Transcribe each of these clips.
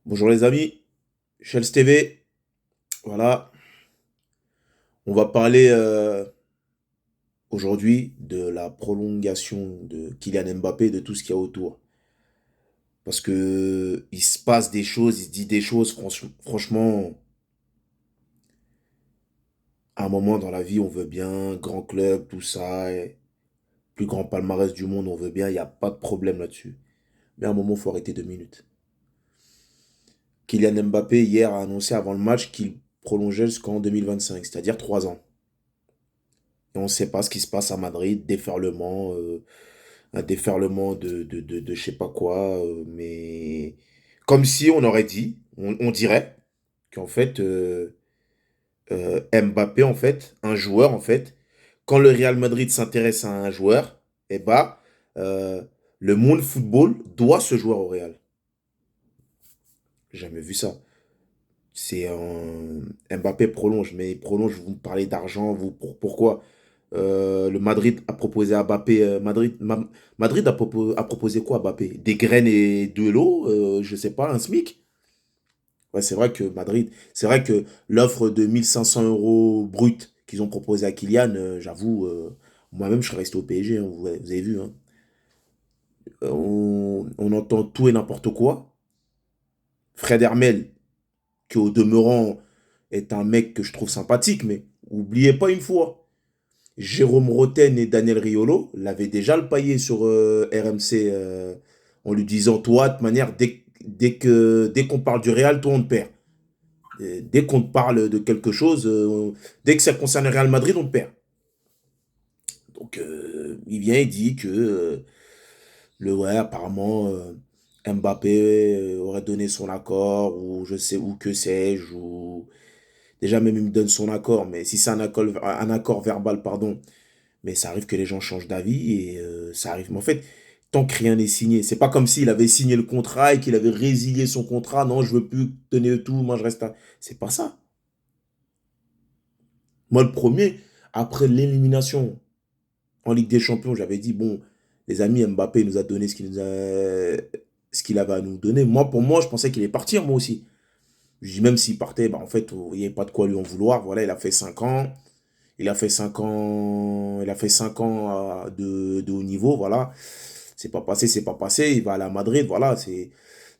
Bonjour les amis, Shells TV, voilà, on va parler aujourd'hui de la prolongation de Kylian Mbappé et de tout ce qu'il y a autour. Parce que il se passe des choses, il se dit des choses, franchement, à un moment dans la vie, on veut bien, grand club, tout ça, et plus grand palmarès du monde, on veut bien, il n'y a pas de problème là-dessus. Mais à un moment, il faut arrêter 2 minutes. Kylian Mbappé, hier, a annoncé avant le match qu'il prolongeait jusqu'en 2025, c'est-à-dire 3 ans. Et on ne sait pas ce qui se passe à Madrid, déferlement, un déferlement de je sais pas quoi, mais comme si on aurait dit, on dirait qu'en fait, Mbappé, en fait, un joueur, en fait, quand le Real Madrid s'intéresse à un joueur, eh ben, euh, le monde football doit ce joueur au Real. J'ai jamais vu ça. C'est un Mbappé prolonge, mais il prolonge, vous me parlez d'argent, pourquoi? Le Madrid a proposé à Mbappé. Madrid a proposé quoi à Mbappé? Des graines et de l'eau, je sais pas, un SMIC? Ouais, c'est vrai que Madrid, c'est vrai que l'offre de 1 500 € brut qu'ils ont proposé à Kylian, j'avoue, moi-même je serais resté au PSG, hein, vous avez vu. Hein. On entend tout et n'importe quoi. Fred Hermel, qui au demeurant est un mec que je trouve sympathique, mais oubliez pas une fois. Jérôme Roten et Daniel Riolo l'avaient déjà le paillé sur RMC en lui disant, toi, de toute manière, dès qu'on parle du Real, toi, on te perd. Dès qu'on te parle de quelque chose, dès que ça concerne le Real Madrid, on te perd. Donc, il vient et dit que ouais, apparemment, Mbappé aurait donné son accord, ou je sais, ou que sais-je, ou déjà même il me donne son accord, mais si c'est un accord verbal, pardon, mais ça arrive que les gens changent d'avis et ça arrive. Mais en fait, tant que rien n'est signé, c'est pas comme s'il avait signé le contrat et qu'il avait résilié son contrat. Non, je veux plus donner tout, moi je reste à. C'est pas ça. Moi, le premier, après l'élimination en Ligue des Champions, j'avais dit bon, les amis, Mbappé nous a donné ce qu'il avait à nous donner. Moi, pour moi, je pensais qu'il allait partir, moi aussi. Je dis même s'il partait, bah, en fait, il n'y avait pas de quoi lui en vouloir. Voilà, il a fait 5 ans. Il a fait 5 ans de haut niveau, voilà. C'est pas passé, c'est pas passé. Il va aller à Madrid, voilà. C'est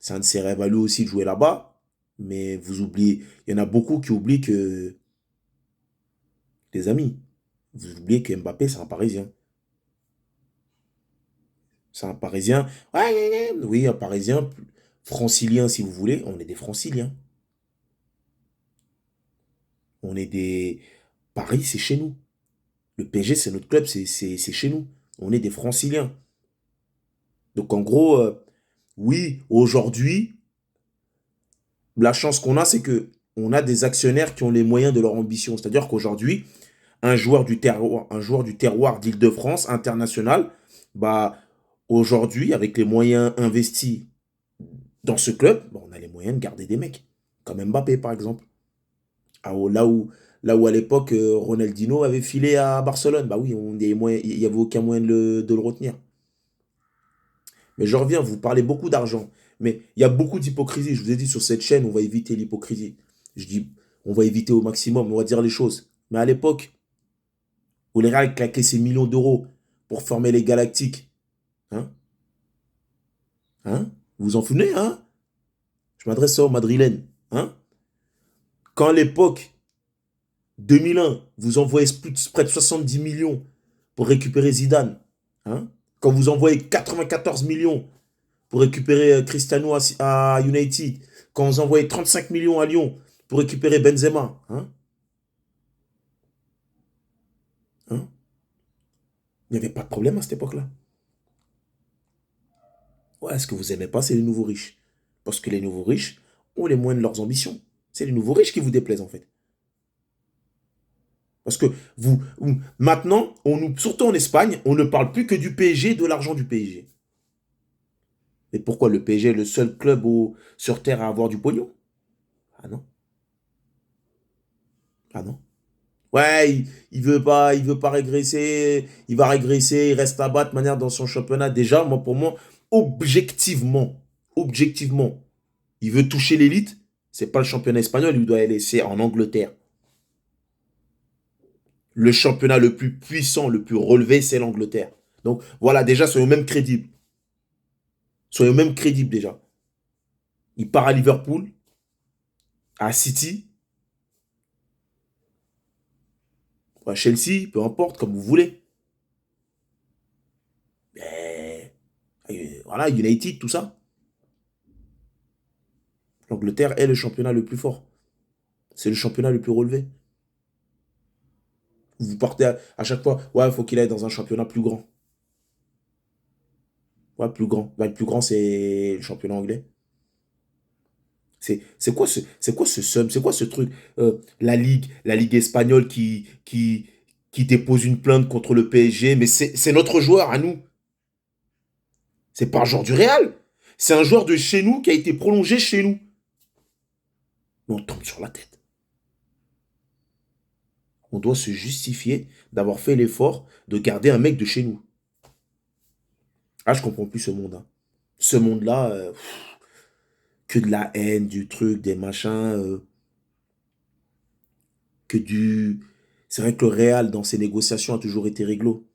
un de ses rêves à lui aussi de jouer là-bas. Mais vous oubliez, il y en a beaucoup qui oublient que, les amis, vous oubliez que Mbappé, c'est un Parisien. C'est un Parisien. Ouais, ouais, ouais, oui, un Parisien, francilien si vous voulez. On est des franciliens. On est des. Paris, c'est chez nous. Le PSG, c'est notre club, c'est chez nous. On est des franciliens. Donc en gros, oui, aujourd'hui, la chance qu'on a, c'est que on a des actionnaires qui ont les moyens de leur ambition. C'est-à-dire qu'aujourd'hui, un joueur du terroir d'Île-de-France, international, bah, aujourd'hui, avec les moyens investis dans ce club, bah, on a les moyens de garder des mecs. Comme Mbappé, par exemple. Ah, là où à l'époque, Ronaldinho avait filé à Barcelone. Bah oui, il n'y avait aucun moyen de le retenir. Mais je reviens, vous parlez beaucoup d'argent. Mais il y a beaucoup d'hypocrisie. Je vous ai dit sur cette chaîne, on va éviter l'hypocrisie. Je dis, on va éviter au maximum, on va dire les choses. Mais à l'époque, où les Real claquaient ces millions d'euros pour former les Galactiques, hein, hein, vous vous en souvenez, hein? Je m'adresse ça aux Madrilènes, hein? Quand à l'époque, 2001, vous envoyez près de 70 millions pour récupérer Zidane, hein? Quand vous envoyez 94 millions pour récupérer Cristiano à United, quand vous envoyez 35 millions à Lyon pour récupérer Benzema, hein, hein, il n'y avait pas de problème à cette époque-là. Ouais, ce que vous aimez pas, c'est les nouveaux riches. Parce que les nouveaux riches ont les moyens de leurs ambitions. C'est les nouveaux riches qui vous déplaisent en fait. Parce que maintenant, surtout en Espagne, on ne parle plus que du PSG, de l'argent du PSG. Mais pourquoi le PSG est le seul club sur Terre à avoir du pognon? Ah non, ah non. Ouais, il veut pas régresser, il va régresser, il reste là-bas de manière dans son championnat. Déjà, moi, pour moi, objectivement, Il veut toucher l'élite, c'est pas le championnat espagnol, il doit aller laisser en Angleterre. Le championnat le plus puissant, le plus relevé, c'est l'Angleterre. Donc voilà, déjà, soyons même crédibles. Soyons même crédibles déjà. Il part à Liverpool, à City, à Chelsea, peu importe, comme vous voulez. Mais, voilà, United, tout ça. L'Angleterre est le championnat le plus fort. C'est le championnat le plus relevé. Vous partez à chaque fois, ouais, il faut qu'il aille dans un championnat plus grand. Ouais, plus grand. Bah, le plus grand, c'est le championnat anglais. C'est quoi ce seum? C'est quoi ce truc? La Ligue espagnole qui dépose une plainte contre le PSG, mais c'est notre joueur à nous. C'est pas un joueur du Real. C'est un joueur de chez nous qui a été prolongé chez nous. Mais on tombe sur la tête. On doit se justifier d'avoir fait l'effort de garder un mec de chez nous. Ah, je comprends plus ce monde, hein. Ce monde-là, que de la haine, du truc, des machins, que du... C'est vrai que le Real, dans ses négociations, a toujours été réglo.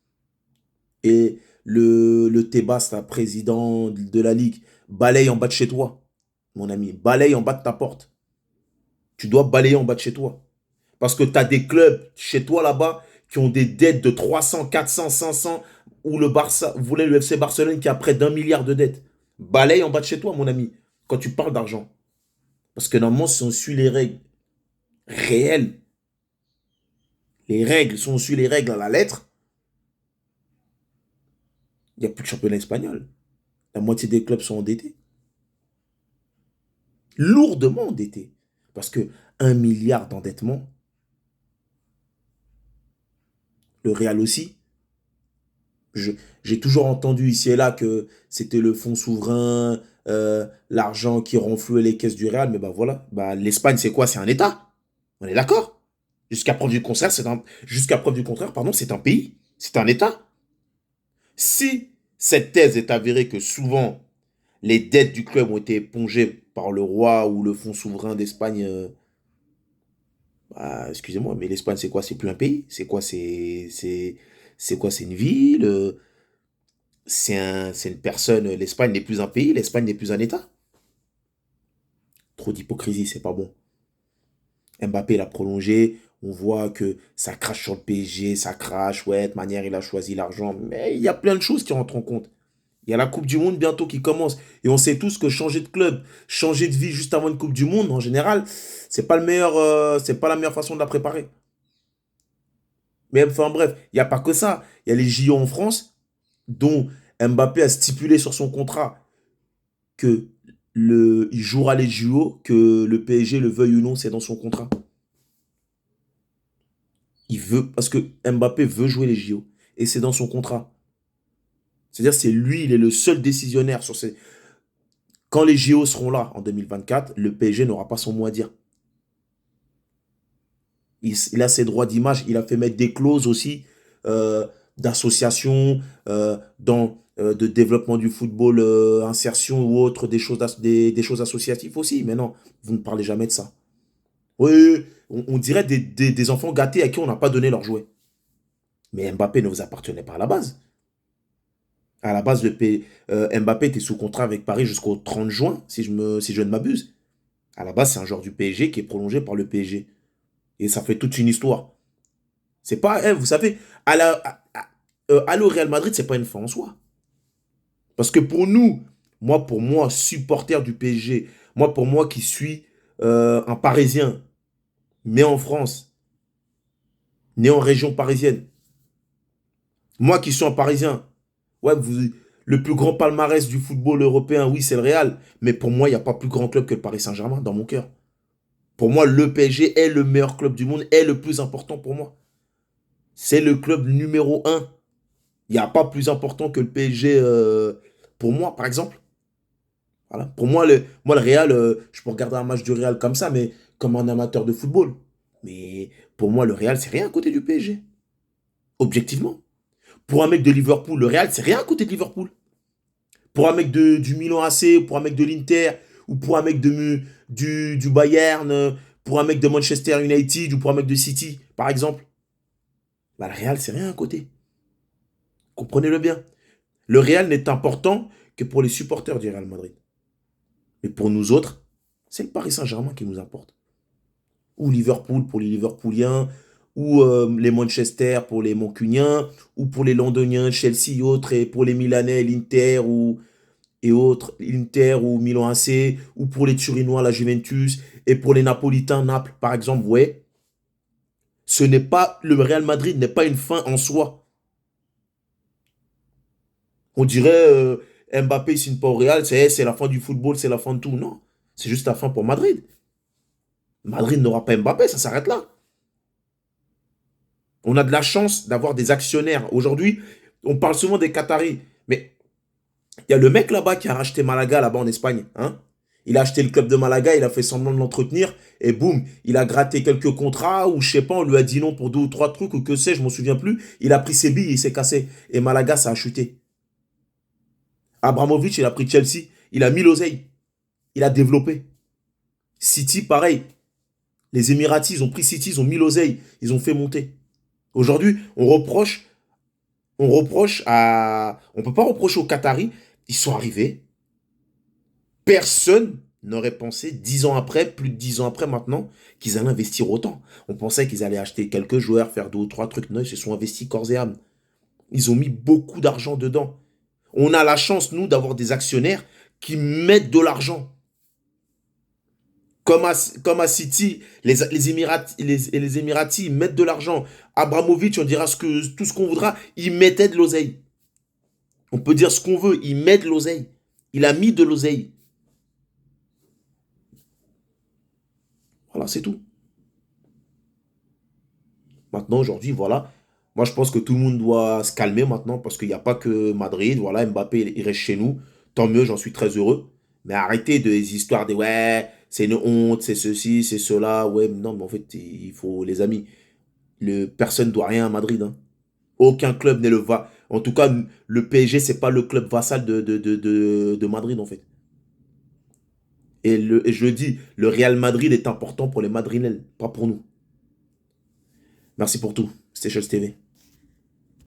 Et le Tebas, la président de la Ligue, balaye en bas de chez toi, mon ami. Balaye en bas de ta porte. Tu dois balayer en bas de chez toi. Parce que tu as des clubs chez toi là-bas qui ont des dettes de 300, 400, 500, ou le Barça, vous voulez le FC Barcelone qui a près d'1 milliard de dettes. Balaye en bas de chez toi, mon ami, quand tu parles d'argent. Parce que normalement, si on suit les règles réelles, si on suit les règles à la lettre, il n'y a plus de championnat espagnol. La moitié des clubs sont endettés. Lourdement endettés. Parce que 1 milliard d'endettement, le Real aussi. J'ai toujours entendu ici et là que c'était le fonds souverain, l'argent qui renflouait les caisses du Real, mais bah voilà, bah, l'Espagne c'est quoi? C'est un État. On est d'accord? Jusqu'à preuve du contraire, pardon, c'est un pays, c'est un État. Si cette thèse est avérée que souvent les dettes du club ont été épongées par le roi ou le fonds souverain d'Espagne, bah, excusez-moi, mais l'Espagne c'est quoi? C'est plus un pays. C'est quoi? C'est quoi? C'est une ville? C'est une personne. L'Espagne n'est plus un pays, l'Espagne n'est plus un État. Trop d'hypocrisie, c'est pas bon. Mbappé l'a prolongé, on voit que ça crache sur le PSG, ça crache, ouais, de manière il a choisi l'argent, mais il y a plein de choses qui rentrent en compte. Il y a la Coupe du Monde bientôt qui commence, et on sait tous que changer de club, changer de vie juste avant une Coupe du Monde, en général, c'est pas la meilleure façon de la préparer. Mais enfin bref, il n'y a pas que ça. Il y a les JO en France, dont Mbappé a stipulé sur son contrat que il jouera les JO, que le PSG le veuille ou non, c'est dans son contrat. Il veut, parce que Mbappé veut jouer les JO. Et c'est dans son contrat. C'est-à-dire, c'est lui, il est le seul décisionnaire sur ces. Quand les JO seront là en 2024, le PSG n'aura pas son mot à dire. Il a ses droits d'image, il a fait mettre des clauses aussi d'association, de développement du football, insertion ou autre, des choses associatives aussi. Mais non, vous ne parlez jamais de ça. Oui, on dirait des enfants gâtés à qui on n'a pas donné leur jouet. Mais Mbappé ne vous appartenait pas à la base. À la base, Mbappé était sous contrat avec Paris jusqu'au 30 juin, si je ne m'abuse. À la base, c'est un joueur du PSG qui est prolongé par le PSG. Et ça fait toute une histoire. C'est pas, vous savez, aller au Real Madrid, c'est pas une fin en soi. Parce que pour nous, pour moi, supporter du PSG, pour moi qui suis un Parisien, né en France, né en région parisienne, moi qui suis un Parisien, ouais, le plus grand palmarès du football européen, oui, c'est le Real. Mais pour moi, il n'y a pas plus grand club que le Paris Saint-Germain dans mon cœur. Pour moi, le PSG est le meilleur club du monde, est le plus important pour moi. C'est le club numéro un. Il n'y a pas plus important que le PSG pour moi, par exemple. Voilà. Pour moi, le Real, je peux regarder un match du Real comme ça, mais comme un amateur de football. Mais pour moi, le Real, c'est rien à côté du PSG. Objectivement. Pour un mec de Liverpool, le Real, c'est rien à côté de Liverpool. Pour un mec du Milan AC, pour un mec de l'Inter ou pour un mec du Bayern, pour un mec de Manchester United, ou pour un mec de City, par exemple. Bah, le Real, c'est rien à côté. Comprenez-le bien. Le Real n'est important que pour les supporters du Real Madrid. Mais pour nous autres, c'est le Paris Saint-Germain qui nous importe. Ou Liverpool pour les Liverpooliens, ou les Manchester pour les Mancuniens, ou pour les Londoniens, Chelsea et autres, et pour les Milanais, l'Inter et autres, l'Inter ou Milan AC, ou pour les Turinois, la Juventus, et pour les Napolitains, Naples, par exemple, ouais. Ce n'est pas, le Real Madrid n'est pas une fin en soi. On dirait Mbappé il signe pas au Real, c'est la fin du football, c'est la fin de tout. Non, c'est juste la fin pour Madrid. Madrid n'aura pas Mbappé, ça s'arrête là. On a de la chance d'avoir des actionnaires. Aujourd'hui, on parle souvent des Qataris, mais il y a le mec là-bas qui a racheté Malaga là-bas en Espagne. Hein. Il a acheté le club de Malaga, il a fait semblant de l'entretenir, et boum, il a gratté quelques contrats, ou je sais pas, on lui a dit non pour 2 ou 3 trucs, ou que sais-je, je m'en souviens plus. Il a pris ses billes, il s'est cassé. Et Malaga, ça a chuté. Abramovich, il a pris Chelsea, il a mis l'oseille, il a développé. City, pareil. Les Émiratis, ils ont pris City, ils ont mis l'oseille, ils ont fait monter. Aujourd'hui, on reproche à... On peut pas reprocher aux Qataris, ils sont arrivés, personne n'aurait pensé 10 ans après, plus de 10 ans après maintenant, qu'ils allaient investir autant. On pensait qu'ils allaient acheter quelques joueurs, faire 2 ou 3 trucs. Non, ils se sont investis corps et âme. Ils ont mis beaucoup d'argent dedans. On a la chance, nous, d'avoir des actionnaires qui mettent de l'argent. Comme à City, les Émiratis ils mettent de l'argent. Abramovich, on dira tout ce qu'on voudra, il mettait de l'oseille. On peut dire ce qu'on veut, il met de l'oseille. Il a mis de l'oseille. Voilà, c'est tout. Maintenant, aujourd'hui, voilà. Moi, je pense que tout le monde doit se calmer maintenant parce qu'il n'y a pas que Madrid. Voilà, Mbappé, il reste chez nous. Tant mieux, j'en suis très heureux. Mais arrêtez des histoires de ouais, c'est une honte, c'est ceci, c'est cela. Ouais, non, mais en fait, il faut, les amis, personne ne doit rien à Madrid. Hein. Aucun club n'est le va. En tout cas, le PSG, c'est pas le club vassal de Madrid, en fait. Et je le dis, le Real Madrid est important pour les Madrilènes, pas pour nous. Merci pour tout. C'était Chose TV.